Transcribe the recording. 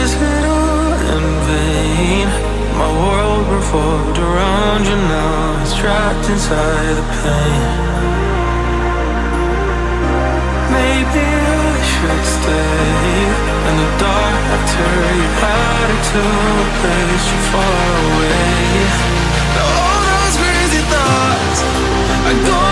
Was it all in vain? My world revolved around you now. It's trapped inside the pain. Maybe I should stay in the dark after you had it to a place too far away. Now all those crazy thoughts I go